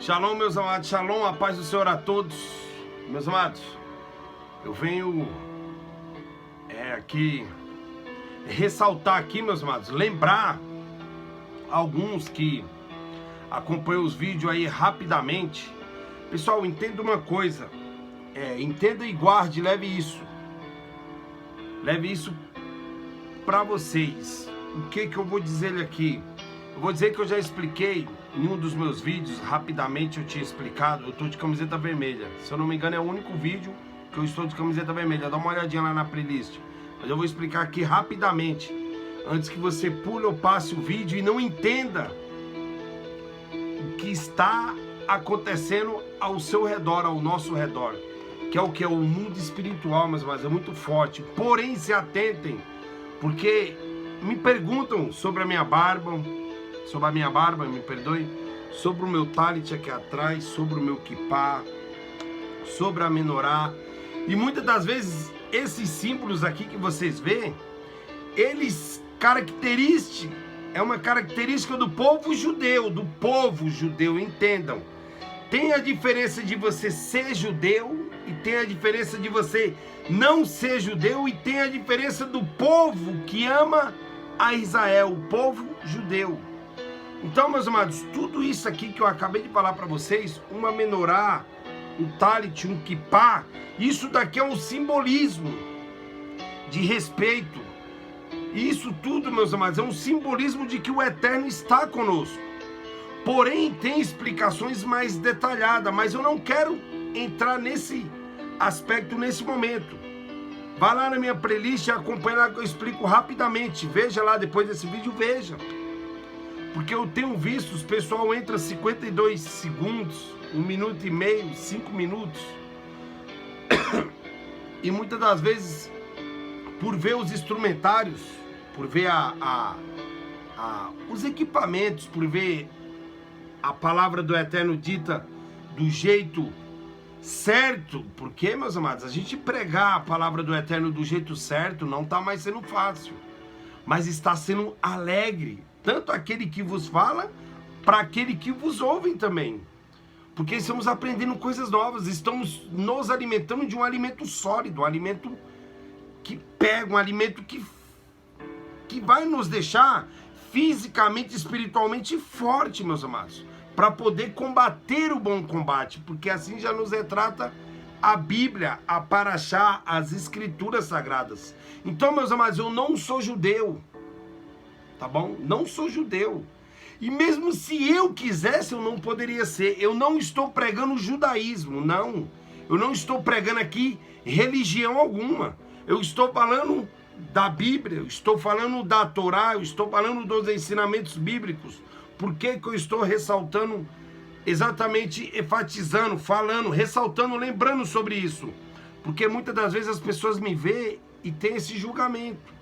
Shalom, meus amados, shalom, a paz do Senhor a todos. Meus amados, eu venho aqui ressaltar aqui, meus amados, lembrar alguns que acompanham os vídeos aí rapidamente. Pessoal, entenda uma coisa, entenda e guarde, leve isso para vocês. O que eu vou dizer aqui? Eu vou dizer que eu já expliquei em um dos meus vídeos, rapidamente eu tinha explicado. Eu estou de camiseta vermelha, se eu não me engano é o único vídeo que eu estou de camiseta vermelha. Dá uma olhadinha lá na playlist, mas eu vou explicar aqui rapidamente, antes que você pule ou passe o vídeo e não entenda o que está acontecendo ao seu redor, ao nosso redor, que é o que? É o mundo espiritual, mas é muito forte. Porém, se atentem, porque me perguntam sobre a minha barba, me perdoe, sobre o meu talit aqui atrás, sobre o meu kippah, sobre a menorá. E muitas das vezes, esses símbolos aqui que vocês veem, eles é uma característica do povo judeu, entendam. Tem a diferença de você ser judeu e tem a diferença de você não ser judeu, e tem a diferença do povo que ama a Israel, o povo judeu. Então, meus amados, tudo isso aqui que eu acabei de falar para vocês, uma menorá, um talit, um kippah, isso daqui é um simbolismo de respeito. Isso tudo, meus amados, é um simbolismo de que o Eterno está conosco. Porém, tem explicações mais detalhadas, mas eu não quero entrar nesse aspecto nesse momento. Vá lá na minha playlist e acompanhe lá que eu explico rapidamente. Veja lá depois desse vídeo, veja. Porque eu tenho visto, os pessoal entra 52 segundos, 1 minuto e meio, 5 minutos. E muitas das vezes, por ver os instrumentários, por ver os equipamentos, por ver a palavra do Eterno dita do jeito certo, porque, meus amados, a gente pregar a palavra do Eterno do jeito certo não está mais sendo fácil, mas está sendo alegre, tanto aquele que vos fala, para aquele que vos ouve também, porque estamos aprendendo coisas novas, estamos nos alimentando de um alimento sólido, um alimento que pega, um alimento que vai nos deixar fisicamente, espiritualmente forte, meus amados, para poder combater o bom combate, porque assim já nos retrata a Bíblia, a Parashá, as Escrituras Sagradas. Então, meus amados, eu não sou judeu, tá bom? Não sou judeu. E mesmo se eu quisesse, eu não poderia ser. Eu não estou pregando judaísmo, não. Eu não estou pregando aqui religião alguma. Eu estou falando da Bíblia, eu estou falando da Torá, eu estou falando dos ensinamentos bíblicos. Por que eu estou ressaltando, exatamente enfatizando, falando, ressaltando, lembrando sobre isso? Porque muitas das vezes as pessoas me veem e tem esse julgamento.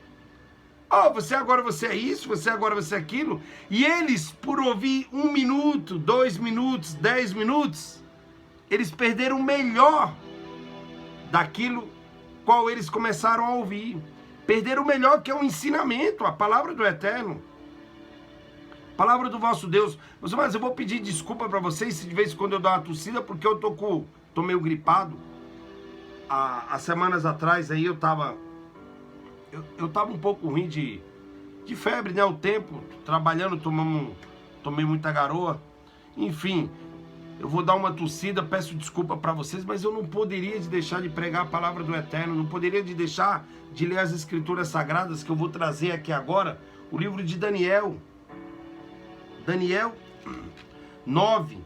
Você é isso, você é aquilo. E eles, por ouvir 1 minuto, 2 minutos, 10 minutos, eles perderam o melhor daquilo qual eles começaram a ouvir. Perderam o melhor, que é o ensinamento, a palavra do Eterno. Palavra do vosso Deus. Mas eu vou pedir desculpa para vocês se de vez em quando eu dou uma tossida, porque eu tô meio gripado. Há semanas atrás aí eu tava um pouco ruim de febre, né? O tempo, trabalhando, tomei muita garoa. Enfim, eu vou dar uma tossida, peço desculpa para vocês, mas eu não poderia deixar de pregar a palavra do Eterno, não poderia deixar de ler as Escrituras Sagradas, que eu vou trazer aqui agora, o livro de Daniel 9,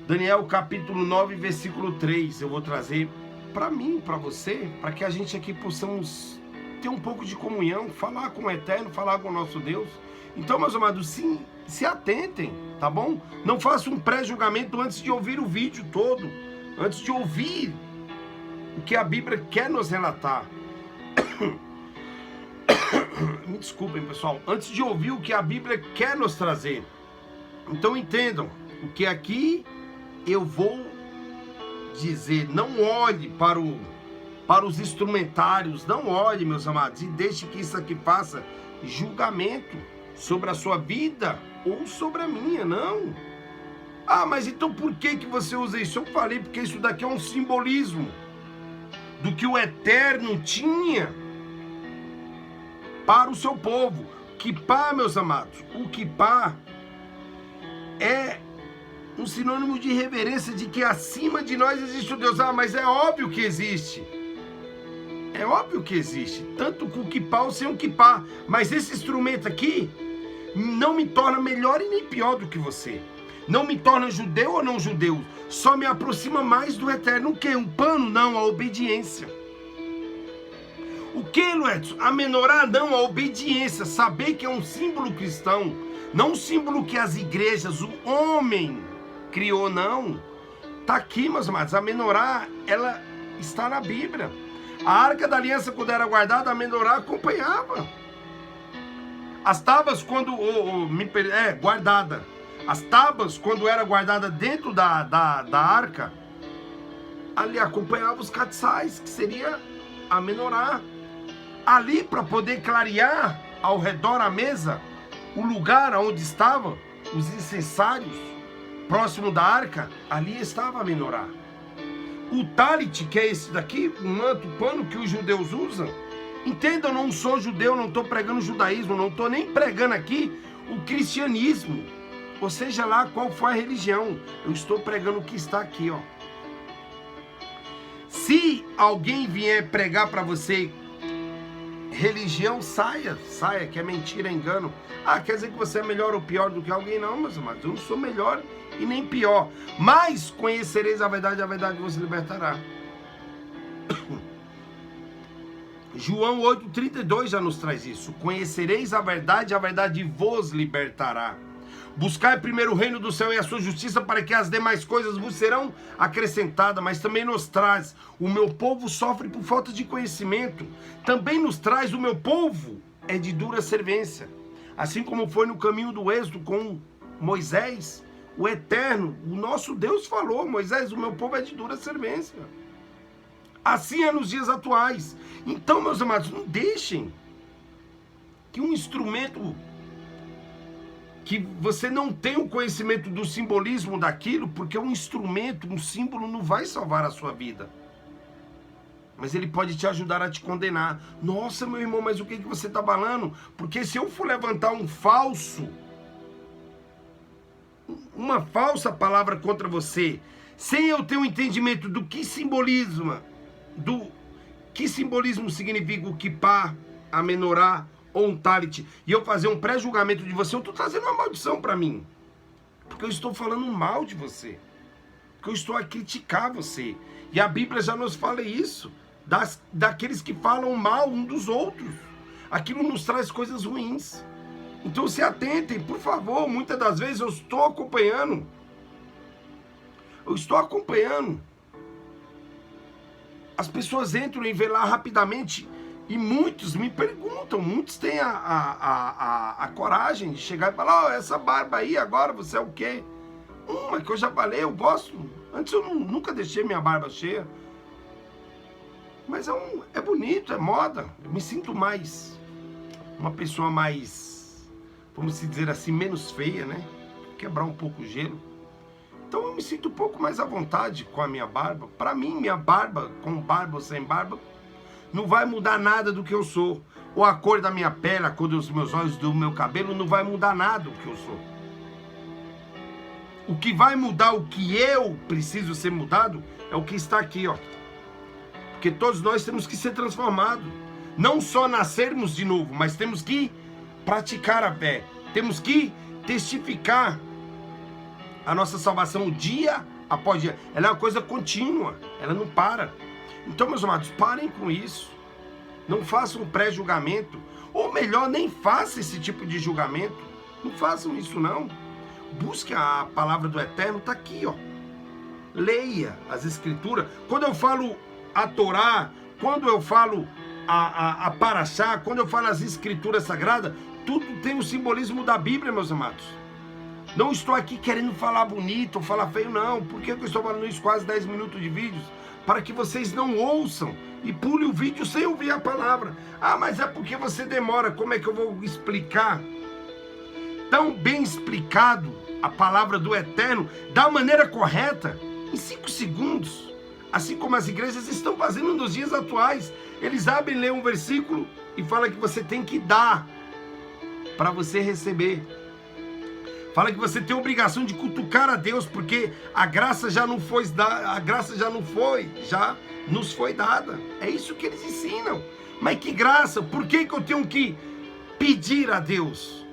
Daniel capítulo 9, versículo 3, eu vou trazer para mim, para você, para que a gente aqui possamos ter um pouco de comunhão, falar com o Eterno, falar com o nosso Deus. Então, meus amados, sim, se atentem, tá bom? Não faça um pré-julgamento antes de ouvir o vídeo todo, antes de ouvir o que a Bíblia quer nos relatar. Me desculpem, pessoal, antes de ouvir o que a Bíblia quer nos trazer. Então entendam, o que aqui eu vou dizer, não olhe para os instrumentários, não olhe, meus amados, e deixe que isso aqui faça julgamento sobre a sua vida ou sobre a minha, não. Ah, mas então por que você usa isso? Eu falei porque isso daqui é um simbolismo do que o Eterno tinha para o seu povo. Quipá, meus amados, o quipá é um sinônimo de reverência, de que acima de nós existe o Deus. Ah, mas é óbvio que existe. É óbvio que existe, tanto com o quipá ou sem o quipá. Mas esse instrumento aqui não me torna melhor e nem pior do que você. Não me torna judeu ou não judeu. Só me aproxima mais do Eterno. O quê? Um pano? Não, a obediência. O que, Luedson? A menorá? Não, a obediência. Saber que é um símbolo cristão. Não um símbolo que as igrejas, o homem criou, não. Está aqui, meus amados. A menorá, ela está na Bíblia. A arca da aliança, quando era guardada, a menorá acompanhava. As tábuas, quando... guardada. As tábuas, quando era guardada dentro da arca, ali acompanhava os catiçais, que seria a menorá. Ali, para poder clarear ao redor a mesa, o lugar onde estavam os incensários, próximo da arca, ali estava a menorá. O talit, que é esse daqui, o manto, o pano que os judeus usam. Entenda, eu não sou judeu, não estou pregando judaísmo, não estou nem pregando aqui o cristianismo, ou seja lá qual for a religião. Eu estou pregando o que está aqui, ó. Se alguém vier pregar para você religião, saia, que é mentira, é engano. Ah, quer dizer que você é melhor ou pior do que alguém? Não, meus amados, eu não sou melhor e nem pior. Mas conhecereis a verdade vos libertará. João 8,32 já nos traz isso. Conhecereis a verdade vos libertará. Buscai primeiro o reino do céu e a sua justiça, para que as demais coisas vos serão acrescentadas. Mas também nos traz, o meu povo sofre por falta de conhecimento. Também nos traz, o meu povo é de dura servência. Assim como foi no caminho do êxodo com Moisés, o Eterno, o nosso Deus falou: Moisés, o meu povo é de dura servência. Assim é nos dias atuais. Então, meus amados, não deixem que um instrumento que você não tem o conhecimento do simbolismo daquilo, porque um instrumento, um símbolo não vai salvar a sua vida. Mas ele pode te ajudar a te condenar. Nossa, meu irmão, mas o que você está falando? Porque se eu for levantar uma falsa palavra contra você, sem eu ter um entendimento do que simbolismo significa o quipá, a menorá, ou um talit, e eu fazer um pré-julgamento de você, eu estou trazendo uma maldição para mim. Porque eu estou falando mal de você. Porque eu estou a criticar você. E a Bíblia já nos fala isso. Daqueles que falam mal um dos outros. Aquilo nos traz coisas ruins. Então se atentem, por favor. Muitas das vezes eu estou acompanhando. As pessoas entram em velar rapidamente. E muitos me perguntam, muitos têm a coragem de chegar e falar: essa barba aí agora, você é o quê? Uma que eu já falei, eu gosto. Antes eu nunca deixei minha barba cheia. Mas é bonito, é moda. Eu me sinto uma pessoa mais, vamos dizer assim, menos feia, né? Quebrar um pouco o gelo. Então eu me sinto um pouco mais à vontade com a minha barba. Para mim, minha barba, com barba ou sem barba, não vai mudar nada do que eu sou. Ou a cor da minha pele, a cor dos meus olhos, do meu cabelo, não vai mudar nada do que eu sou. O que vai mudar, o que eu preciso ser mudado, é o que está aqui, ó. Porque todos nós temos que ser transformados. Não só nascermos de novo, mas temos que praticar a fé. Temos que testificar a nossa salvação dia após dia. Ela é uma coisa contínua, ela não para. Então, meus amados, parem com isso. Não façam um pré-julgamento. Ou melhor, nem façam esse tipo de julgamento. Não façam isso, não. Busque a palavra do Eterno, está aqui, ó. Leia as Escrituras. Quando eu falo a Torá, quando eu falo a Paraxá, quando eu falo as Escrituras Sagradas, tudo tem o simbolismo da Bíblia, meus amados. Não estou aqui querendo falar bonito ou falar feio, não. Por que eu estou falando isso quase 10 minutos de vídeos? Para que vocês não ouçam e pulem o vídeo sem ouvir a palavra. Ah, mas é porque você demora. Como é que eu vou explicar? Tão bem explicado a palavra do Eterno da maneira correta, em 5 segundos. Assim como as igrejas estão fazendo nos dias atuais. Eles abrem, lêem um versículo e falam que você tem que dar para você receber. Fala que você tem a obrigação de cutucar a Deus, porque a graça já nos foi dada. É isso que eles ensinam. Mas que graça? Por que eu tenho que pedir a Deus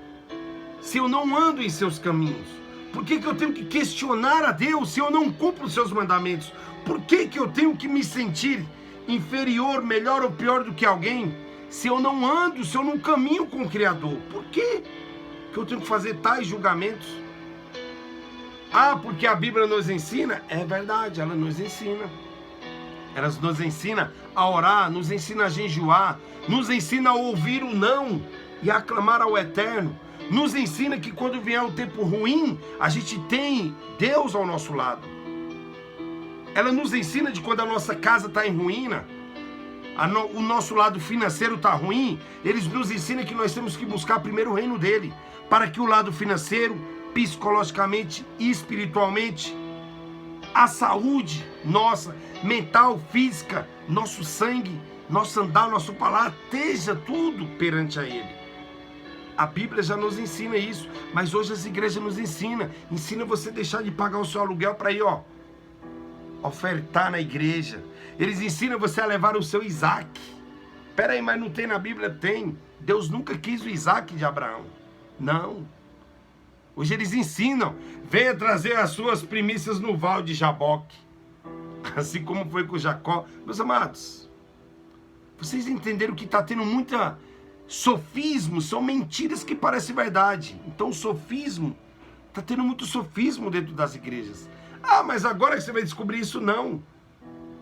se eu não ando em seus caminhos? Por que eu tenho que questionar a Deus se eu não cumpro os seus mandamentos? Por que eu tenho que me sentir inferior, melhor ou pior do que alguém se eu não ando, se eu não caminho com o Criador? Por quê que eu tenho que fazer tais julgamentos? Ah, porque a Bíblia nos ensina? É verdade, ela nos ensina. Ela nos ensina a orar, nos ensina a jejuar, nos ensina a ouvir o não e a clamar ao Eterno. Nos ensina que quando vier um tempo ruim, a gente tem Deus ao nosso lado. Ela nos ensina de quando a nossa casa está em ruína, o nosso lado financeiro está ruim, eles nos ensinam que nós temos que buscar primeiro o reino dele, para que o lado financeiro, psicologicamente e espiritualmente, a saúde nossa, mental, física, nosso sangue, nosso andar, nosso palavra, esteja tudo perante a ele. A Bíblia já nos ensina isso, mas hoje as igrejas nos ensinam você a deixar de pagar o seu aluguel para ir, ofertar na igreja. Eles ensinam você a levar o seu Isaac. Peraí, mas não tem na Bíblia? Tem. Deus nunca quis o Isaac de Abraão. Não. Hoje eles ensinam, venha trazer as suas primícias no val de Jaboque. Assim como foi com Jacó. Meus amados, vocês entenderam que está tendo muita sofismo, são mentiras que parecem verdade. Então o sofismo, está tendo muito sofismo dentro das igrejas. Ah, mas agora que você vai descobrir isso? Não.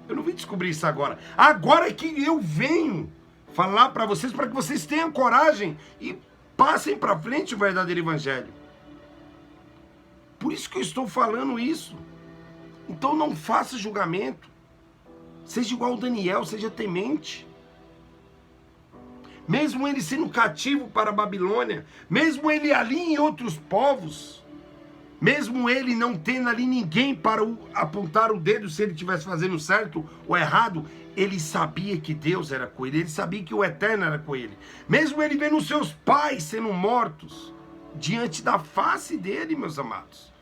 Eu não vim descobrir isso agora. Agora é que eu venho falar para vocês, para que vocês tenham coragem e passem para frente o verdadeiro evangelho. Por isso que eu estou falando isso. Então não faça julgamento. Seja igual ao Daniel, seja temente. Mesmo ele sendo cativo para a Babilônia, mesmo ele ali em outros povos, mesmo ele não tendo ali ninguém para apontar o dedo se ele estivesse fazendo certo ou errado, ele sabia que Deus era com ele, ele sabia que o Eterno era com ele. Mesmo ele vendo os seus pais sendo mortos diante da face dele, meus amados.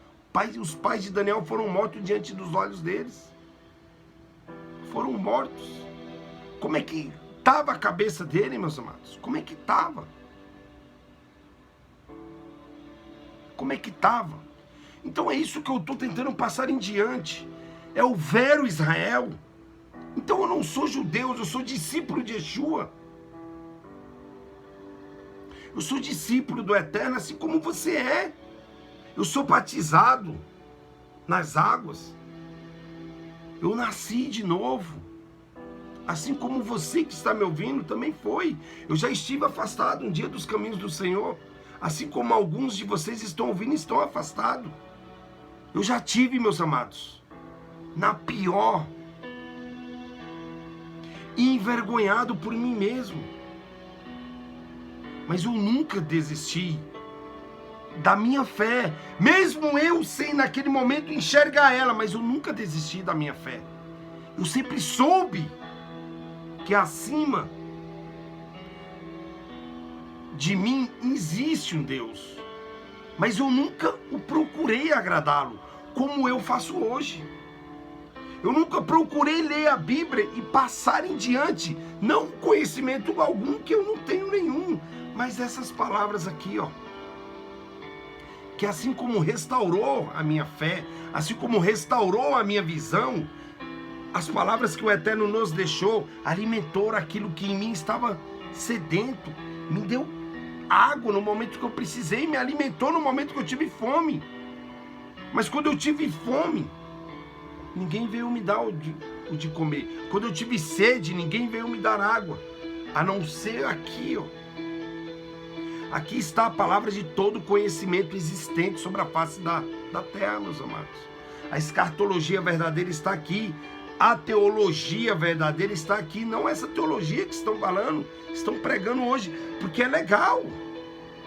Os pais de Daniel foram mortos diante dos olhos deles. Foram mortos. Como é que estava a cabeça dele, meus amados? Como é que estava? Como é que estava? Então é isso que eu estou tentando passar em diante. É o vero Israel. Então eu não sou judeu, eu sou discípulo de Yeshua. Eu sou discípulo do Eterno, assim como você é. Eu sou batizado nas águas. Eu nasci de novo. Assim como você que está me ouvindo também foi. Eu já estive afastado um dia dos caminhos do Senhor. Assim como alguns de vocês estão ouvindo e estão afastados. Eu já tive, meus amados, na pior. E envergonhado por mim mesmo. Mas eu nunca desisti da minha fé. Mesmo eu sem naquele momento enxergar ela, mas eu nunca desisti da minha fé. Eu sempre soube que acima de mim existe um Deus, mas eu nunca o procurei agradá-lo, como eu faço hoje. Eu nunca procurei ler a Bíblia e passar em diante, não conhecimento algum, que eu não tenho nenhum, mas essas palavras aqui, que assim como restaurou a minha fé, assim como restaurou a minha visão, as palavras que o Eterno nos deixou alimentou aquilo que em mim estava sedento, me deu água no momento que eu precisei, me alimentou no momento que eu tive fome. Mas quando eu tive fome, ninguém veio me dar o de comer. Quando eu tive sede, ninguém veio me dar água, a não ser aqui, Aqui está a palavra de todo conhecimento existente sobre a face da terra, meus amados. A escatologia verdadeira está aqui. A teologia verdadeira está aqui. Não essa teologia que estão falando, estão pregando hoje, porque é legal.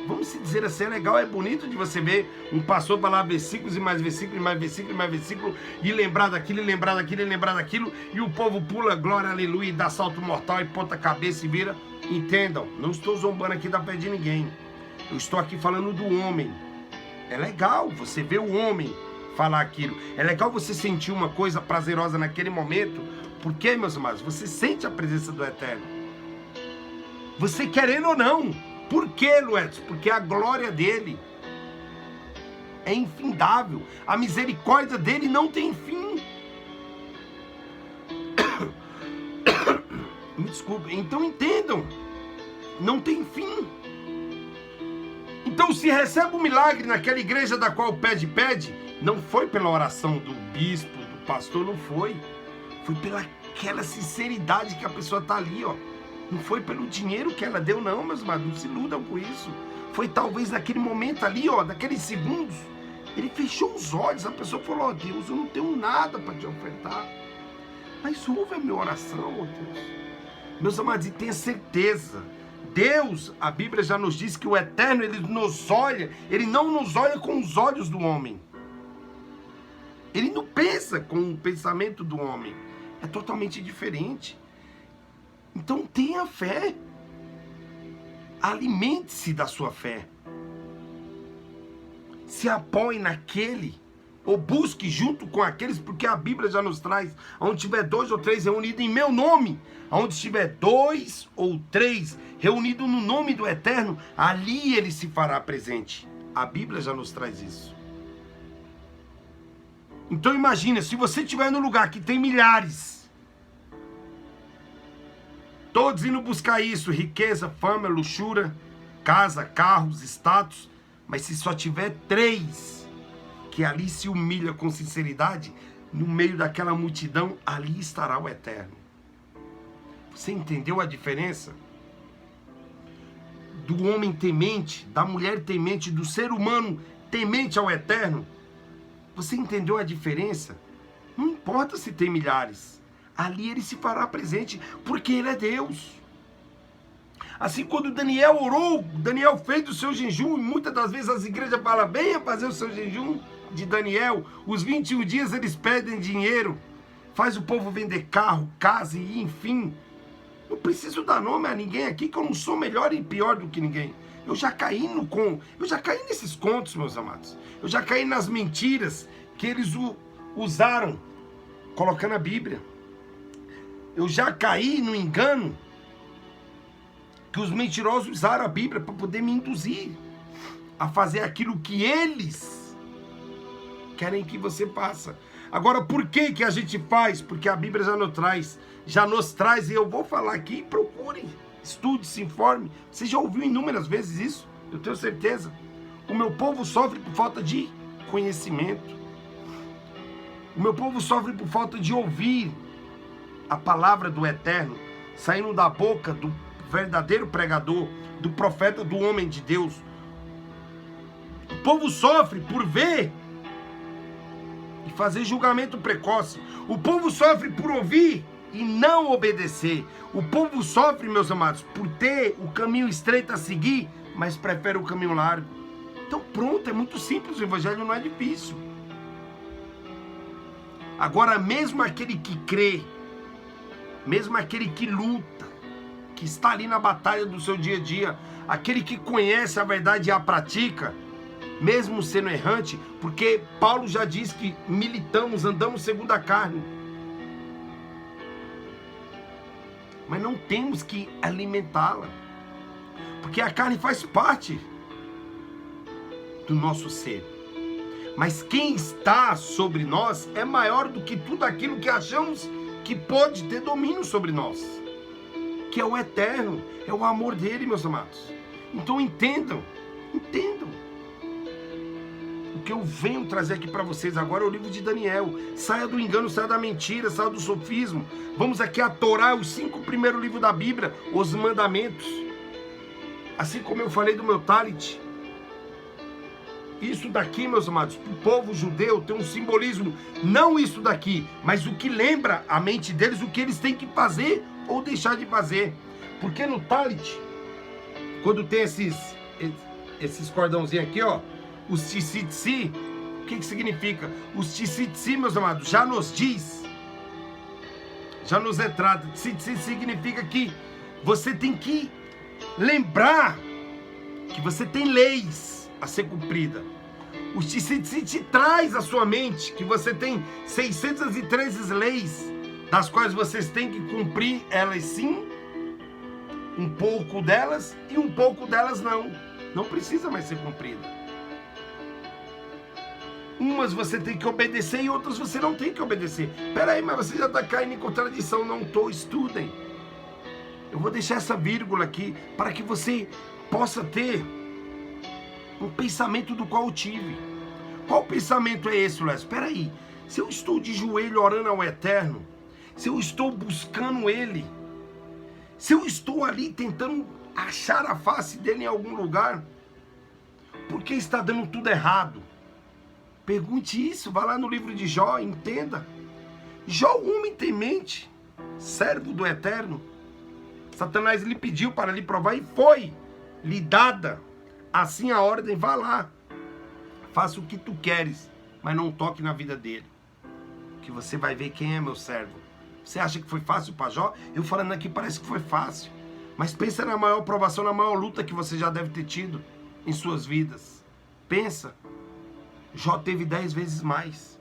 Vamos se dizer assim, é legal, é bonito de você ver um pastor falar versículos e mais versículos, e mais versículos, e mais versículos, e lembrar daquilo, e lembrar daquilo, e lembrar daquilo, e o povo pula, glória, aleluia, e dá salto mortal, e ponta a cabeça e vira. Entendam, não estou zombando aqui da pé de ninguém. Eu estou aqui falando do homem. É legal você ver o homem falar aquilo. É legal você sentir uma coisa prazerosa naquele momento. Por quê, meus amados? Você sente a presença do Eterno. Você querendo ou não. Por quê, Luetos? Porque a glória dele é infindável. A misericórdia dele não tem fim. Me desculpe. Então entendam. Não tem fim. Então se recebe um milagre naquela igreja da qual pede, não foi pela oração do bispo, do pastor, não foi. Foi pela aquela sinceridade que a pessoa está ali, ó. Não foi pelo dinheiro que ela deu, não, meus amados, não se iludam com isso. Foi talvez naquele momento ali, ó, daqueles segundos, ele fechou os olhos, a pessoa falou, ó, Deus, eu não tenho nada para te ofertar, mas ouve a minha oração, ó Deus. Meus amados, e tenha certeza, Deus, a Bíblia já nos diz que o Eterno, ele nos olha, ele não nos olha com os olhos do homem. Ele não pensa com o pensamento do homem. É totalmente diferente. Então tenha fé. Alimente-se da sua fé. Se apoie naquele, ou busque junto com aqueles, porque a Bíblia já nos traz, onde tiver 2 ou 3 reunidos em meu nome, onde tiver 2 ou 3 reunidos no nome do Eterno, ali ele se fará presente. A Bíblia já nos traz isso. Então imagina, se você estiver no lugar que tem milhares, todos indo buscar isso, riqueza, fama, luxúria, casa, carros, status, mas se só tiver 3 que ali se humilha com sinceridade, no meio daquela multidão, ali estará o Eterno. Você entendeu a diferença? Do homem temente, da mulher temente, do ser humano temente ao Eterno. Você entendeu a diferença? Não importa se tem milhares, ali ele se fará presente, porque ele é Deus. Assim, quando Daniel orou, Daniel fez o seu jejum, e muitas das vezes as igrejas falam, venha fazer o seu jejum de Daniel, os 21 dias eles pedem dinheiro, faz o povo vender carro, casa e enfim. Não preciso dar nome a ninguém aqui, que eu não sou melhor e pior do que ninguém. Eu já caí nesses contos, meus amados. Eu já caí nas mentiras que eles usaram, colocando a Bíblia. Eu já caí no engano que os mentirosos usaram a Bíblia para poder me induzir a fazer aquilo que eles querem que você faça. Agora, por que a gente faz? Porque a Bíblia já nos traz, e eu vou falar aqui, procurem, estude, se informe. Você já ouviu inúmeras vezes isso? Eu tenho certeza. O meu povo sofre por falta de conhecimento. O meu povo sofre por falta de ouvir a palavra do Eterno saindo da boca do verdadeiro pregador, do profeta, do homem de Deus. O povo sofre por ver e fazer julgamento precoce. O povo sofre por ouvir e não obedecer. O povo sofre, meus amados, por ter o caminho estreito a seguir, mas prefere o caminho largo. Então pronto, é muito simples, o evangelho não é difícil. Agora, mesmo aquele que crê, mesmo aquele que luta, que está ali na batalha do seu dia a dia, aquele que conhece a verdade e a pratica, mesmo sendo errante, porque Paulo já diz que militamos, andamos segundo a carne, mas não temos que alimentá-la, porque a carne faz parte do nosso ser. Mas quem está sobre nós é maior do que tudo aquilo que achamos que pode ter domínio sobre nós, que é o Eterno, é o amor dele, meus amados. Então entendam. O que eu venho trazer aqui para vocês agora é o livro de Daniel. Saia do engano, saia da mentira, saia do sofismo. Vamos aqui a Torá, os 5 primeiros livros da Bíblia, os mandamentos. Assim como eu falei do meu talit. Isso daqui, meus amados, para o povo judeu tem um simbolismo. Não isso daqui, mas o que lembra a mente deles, o que eles têm que fazer ou deixar de fazer. Porque no talit, quando tem esses cordãozinhos aqui, ó, os tzitzit, o que significa? Os tzitzit, meus amados, já nos diz, já nos retrata. Tzitzit significa que você tem que lembrar que você tem leis a ser cumprida. O tzitzit traz à sua mente que você tem 613 leis, das quais vocês têm que cumprir elas sim, um pouco delas e um pouco delas não. Não precisa mais ser cumprida. Umas você tem que obedecer e outras você não tem que obedecer. Peraí, mas você já está caindo em contradição. Não estou, estudem. Eu vou deixar essa vírgula aqui para que você possa ter um pensamento do qual eu tive. Qual pensamento é esse, Léo? Espera aí. Se eu estou de joelho orando ao Eterno, se eu estou buscando Ele, se eu estou ali tentando achar a face dele em algum lugar, por que está dando tudo errado? Pergunte isso, vá lá no livro de Jó, entenda. Jó, homem temente, servo do Eterno, Satanás lhe pediu para lhe provar e foi lhe dada assim a ordem: vá lá, faça o que tu queres, mas não toque na vida dele, que você vai ver quem é meu servo. Você acha que foi fácil para Jó? Eu falando aqui parece que foi fácil, mas pensa na maior provação, na maior luta que você já deve ter tido em suas vidas. Pensa, Jó teve 10 vezes mais,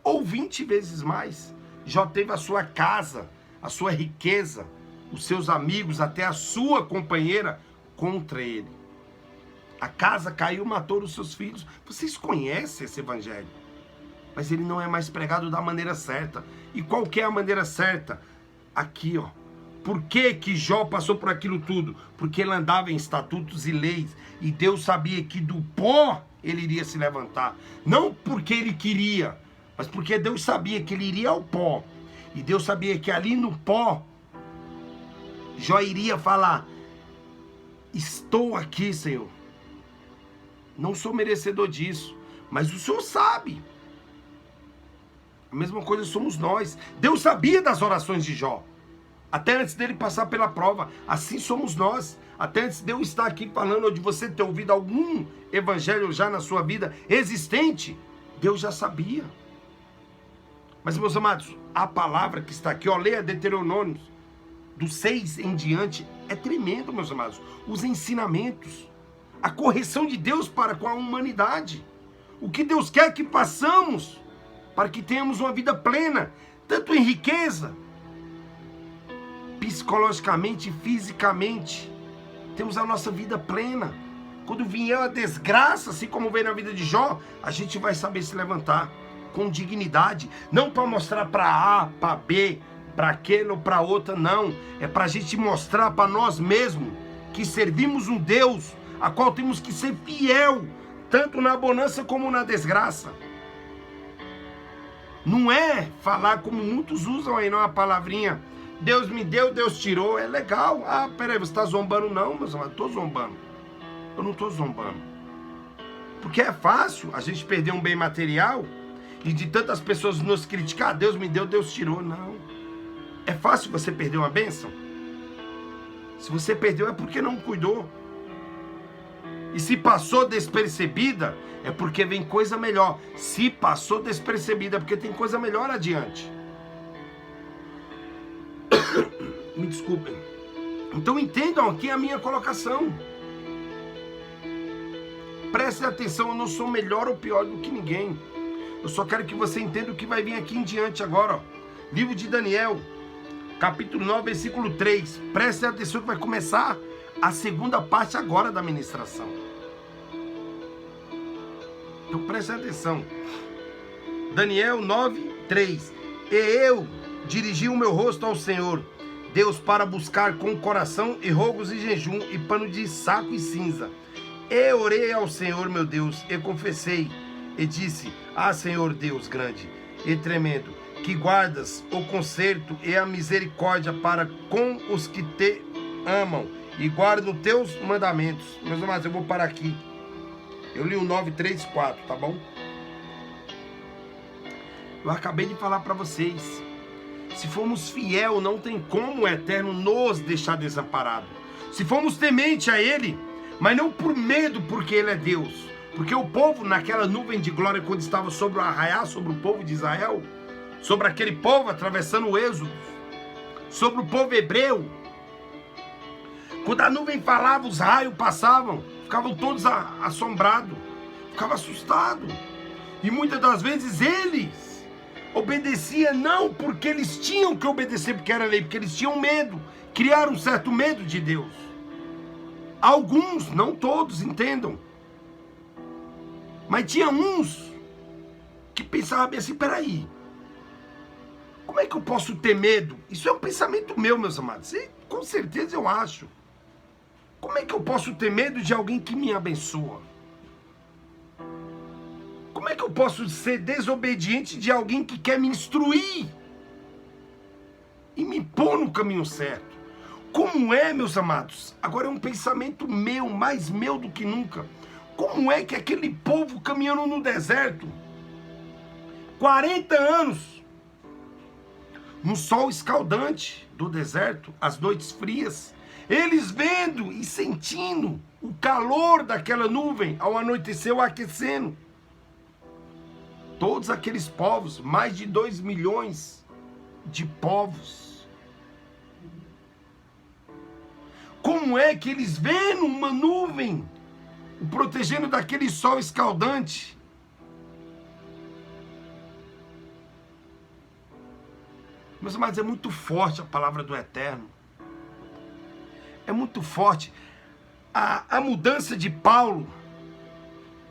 ou 20 vezes mais. Jó teve a sua casa, a sua riqueza, os seus amigos, até a sua companheira contra ele. A casa caiu, matou os seus filhos. Vocês conhecem esse evangelho, mas ele não é mais pregado da maneira certa. E qual que é a maneira certa? Aqui, ó. Por que que Jó passou por aquilo tudo? Porque ele andava em estatutos e leis, e Deus sabia que do pó ele iria se levantar. Não porque ele queria, mas porque Deus sabia que ele iria ao pó. E Deus sabia que ali no pó, Jó iria falar: estou aqui, Senhor. Não sou merecedor disso, mas o Senhor sabe. A mesma coisa somos nós. Deus sabia das orações de Jó, até antes dele passar pela prova. Assim somos nós. Até antes de eu estar aqui falando, ou de você ter ouvido algum evangelho já na sua vida existente, Deus já sabia. Mas, meus amados, a palavra que está aqui, ó, leia Deuteronômio, do 6 em diante, é tremendo, meus amados. Os ensinamentos, a correção de Deus para com a humanidade, o que Deus quer que passamos para que tenhamos uma vida plena, tanto em riqueza, psicologicamente e fisicamente. Temos a nossa vida plena. Quando vier a desgraça, assim como veio na vida de Jó, a gente vai saber se levantar com dignidade, não para mostrar para A, para B, para aquele ou para outra, não. É para a gente mostrar para nós mesmos que servimos um Deus a qual temos que ser fiel, tanto na bonança como na desgraça. Não é falar como muitos usam aí, não, a palavrinha Deus me deu, Deus tirou. É legal. Ah, peraí, você está zombando? Não, meus amados, estou zombando. Eu não estou zombando. Porque é fácil a gente perder um bem material e de tantas pessoas nos criticar: Deus me deu, Deus tirou. Não. É fácil você perder uma bênção? Se você perdeu é porque não cuidou. E se passou despercebida, é porque vem coisa melhor. Se passou despercebida, é porque tem coisa melhor adiante. Me desculpem. Então entendam aqui a minha colocação. Prestem atenção, eu não sou melhor ou pior do que ninguém. Eu só quero que você entenda o que vai vir aqui em diante agora, ó. Livro de Daniel, capítulo 9, versículo 3. Prestem atenção que vai começar a segunda parte agora da ministração. Então prestem atenção. Daniel 9, 3. E eu dirigi o meu rosto ao Senhor, Deus, para buscar com coração e rogos e jejum e pano de saco e cinza. E orei ao Senhor meu Deus e confessei e disse: ah, Senhor Deus grande e tremendo, que guardas o conserto e a misericórdia para com os que te amam e guardam teus mandamentos. Meus amados, eu vou parar aqui. Eu li o 9, 3, 4, tá bom? Eu acabei de falar para vocês. Se formos fiel, não tem como o Eterno nos deixar desamparado. Se formos temente a Ele, Mas não por medo, porque ele é Deus. Porque o povo, naquela nuvem de glória, quando estava sobre o arraial, sobre o povo de Israel, sobre aquele povo atravessando o Êxodo, sobre o povo hebreu, quando a nuvem falava, os raios passavam, ficavam todos assombrados, ficavam assustados. E muitas das vezes eles obedeciam não porque eles tinham que obedecer, porque era lei, porque eles tinham medo, criaram um certo medo de Deus. Alguns, não todos, entendam. Mas tinha uns que pensavam assim, peraí, como é que eu posso ter medo? Isso é um pensamento meu, meus amados. E, com certeza eu acho. Como é que eu posso ter medo de alguém que me abençoa? Como é que eu posso ser desobediente de alguém que quer me instruir e me pôr no caminho certo? Como é, meus amados? Agora é um pensamento meu, mais meu do que nunca. Como é que aquele povo caminhando no deserto, 40 anos, no sol escaldante do deserto, as noites frias, eles vendo e sentindo o calor daquela nuvem ao anoitecer o aquecendo. Todos aqueles povos, mais de 2 milhões de povos. Como é que eles vendo uma nuvem o protegendo daquele sol escaldante? Meus amados, é muito forte a palavra do Eterno. É muito forte. A mudança de Paulo,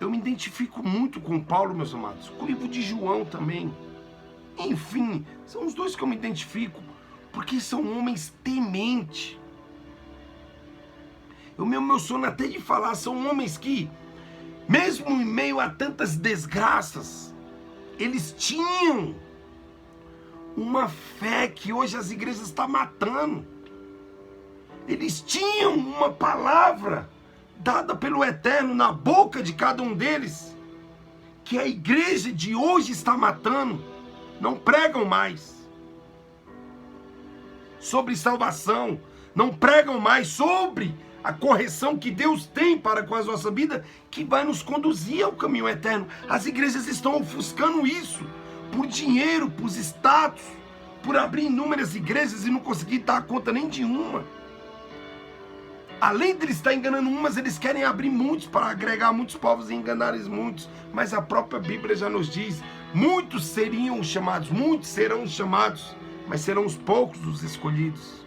eu me identifico muito com Paulo, meus amados. Com o livro de João também. Enfim, são os dois que eu me identifico, porque são homens tementes. Eu me emociono até de falar, são homens que, mesmo em meio a tantas desgraças, eles tinham uma fé que hoje as igrejas estão matando. Eles tinham uma palavra dada pelo Eterno na boca de cada um deles, que a igreja de hoje está matando. Não pregam mais sobre salvação, não pregam mais sobre a correção que Deus tem para com a nossa vida, que vai nos conduzir ao caminho eterno. As igrejas estão ofuscando isso, por dinheiro, por status, por abrir inúmeras igrejas e não conseguir dar conta nem de uma. Além de eles estar enganando umas, eles querem abrir muitos para agregar muitos povos e enganar muitos. Mas a própria Bíblia já nos diz, muitos seriam chamados, muitos serão chamados, mas serão os poucos os escolhidos.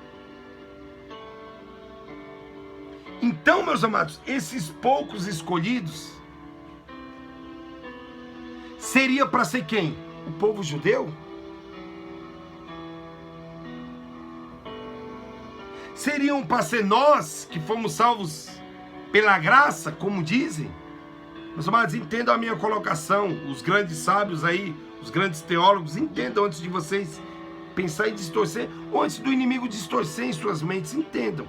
Então, meus amados, esses poucos escolhidos seria para ser quem? O povo judeu? Seriam para ser nós que fomos salvos pela graça, como dizem? Meus amados, entendam a minha colocação. Os grandes sábios aí, os grandes teólogos, entendam antes de vocês pensar em distorcer, ou antes do inimigo distorcer em suas mentes, entendam.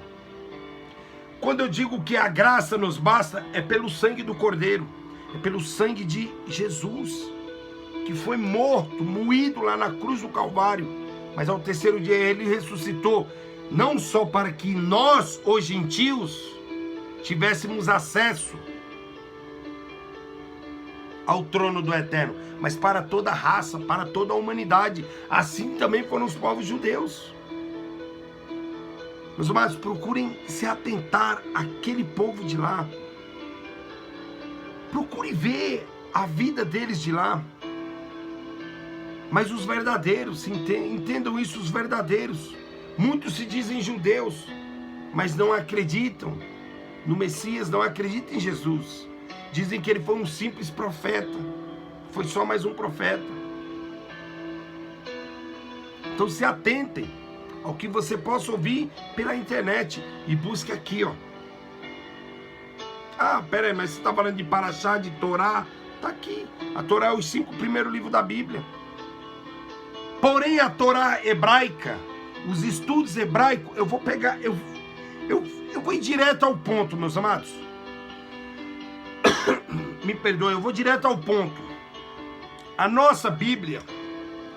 Quando eu digo que a graça nos basta, é pelo sangue do Cordeiro, é pelo sangue de Jesus, que foi morto, moído lá na cruz do Calvário, mas ao terceiro dia ele ressuscitou, não só para que nós, os gentios, tivéssemos acesso ao trono do Eterno, mas para toda a raça, para toda a humanidade. Assim também foram os povos judeus. Meus amados, procurem se atentar àquele povo de lá. Procurem ver a vida deles de lá. Mas os verdadeiros, entendam isso, os verdadeiros. Muitos se dizem judeus, mas não acreditam no Messias, não acreditam em Jesus. Dizem que ele foi um simples profeta. Foi só mais um profeta. Então se atentem ao que você possa ouvir pela internet e busque aqui, ó. Ah, pera aí, mas você está falando de Paraxá, de Torá? Está aqui. A Torá é os 5 primeiros livros da Bíblia. Porém, a Torá hebraica, os estudos hebraicos, eu vou pegar, eu vou ir direto ao ponto, meus amados. Me perdoem, eu vou direto ao ponto. A nossa Bíblia,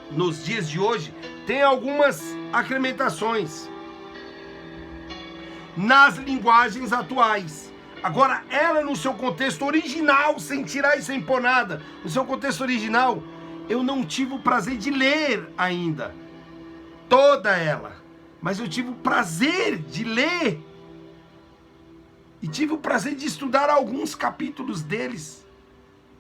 nos dias de hoje, tem algumas acrescentações nas linguagens atuais. Agora, ela no seu contexto original, sem tirar e sem pôr nada, no seu contexto original, eu não tive o prazer de ler ainda toda ela, mas eu tive o prazer de ler e tive o prazer de estudar alguns capítulos deles,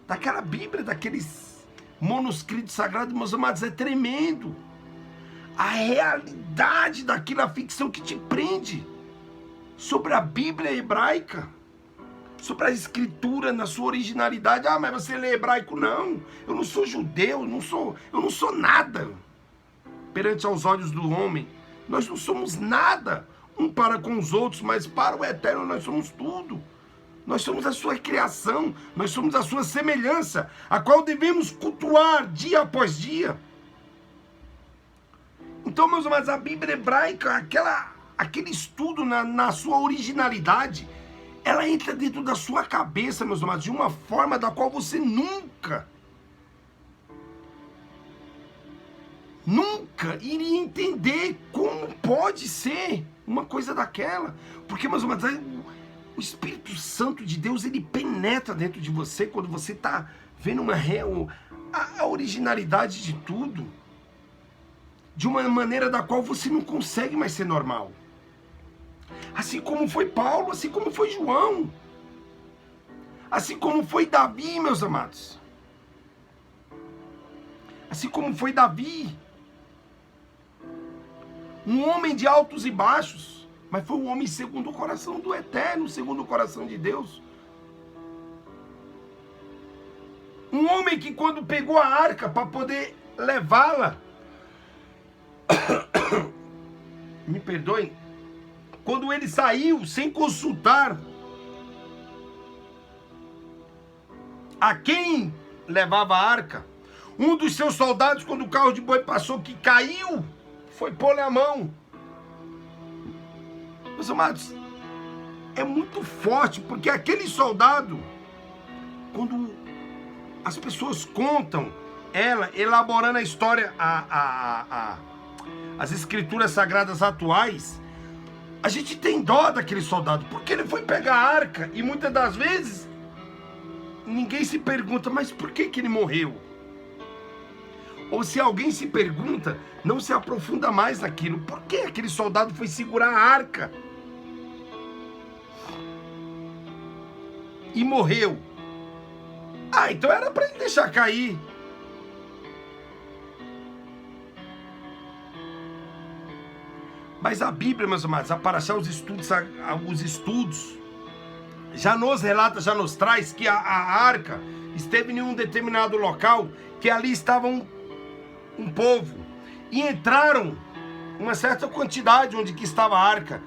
daquela Bíblia, daqueles manuscritos sagrados. Meus amados, é tremendo a realidade daquilo, a ficção que te prende sobre a Bíblia hebraica, sobre a escritura na sua originalidade. Ah, mas você lê hebraico? Não, eu não sou judeu, eu não sou nada perante aos olhos do homem. Nós não somos nada um para com os outros, mas para o Eterno nós somos tudo. Nós somos a sua criação, nós somos a sua semelhança, a qual devemos cultuar dia após dia. Então, meus amados, a Bíblia hebraica, aquele estudo na sua originalidade, ela entra dentro da sua cabeça, meus amados, de uma forma da qual você nunca iria entender como pode ser uma coisa daquela. Porque, meus amados, o Espírito Santo de Deus, ele penetra dentro de você quando você está vendo a originalidade de tudo, de uma maneira da qual você não consegue mais ser normal. Assim como foi Paulo, assim como foi João, assim como foi Davi, meus amados. Assim como foi Davi, um homem de altos e baixos, mas foi um homem segundo o coração do Eterno, segundo o coração de Deus. Um homem que, quando pegou a arca para poder levá-la, me perdoem, quando ele saiu sem consultar a quem levava a arca, um dos seus soldados, quando o carro de boi passou, que caiu, foi pôr-lhe a mão. Meus amados, é muito forte, porque aquele soldado, quando as pessoas contam ela, elaborando a história, as escrituras sagradas atuais, a gente tem dó daquele soldado, porque ele foi pegar a arca, e muitas das vezes, ninguém se pergunta, mas por que ele morreu? Ou se alguém se pergunta, não se aprofunda mais naquilo. Por que aquele soldado foi segurar a arca e morreu? Ah, então era para ele deixar cair. Mas a Bíblia, meus amados, a Parashá, os estudos já nos relata, já nos traz que a arca esteve em um determinado local, que ali estava um povo, e entraram uma certa quantidade onde que estava a arca,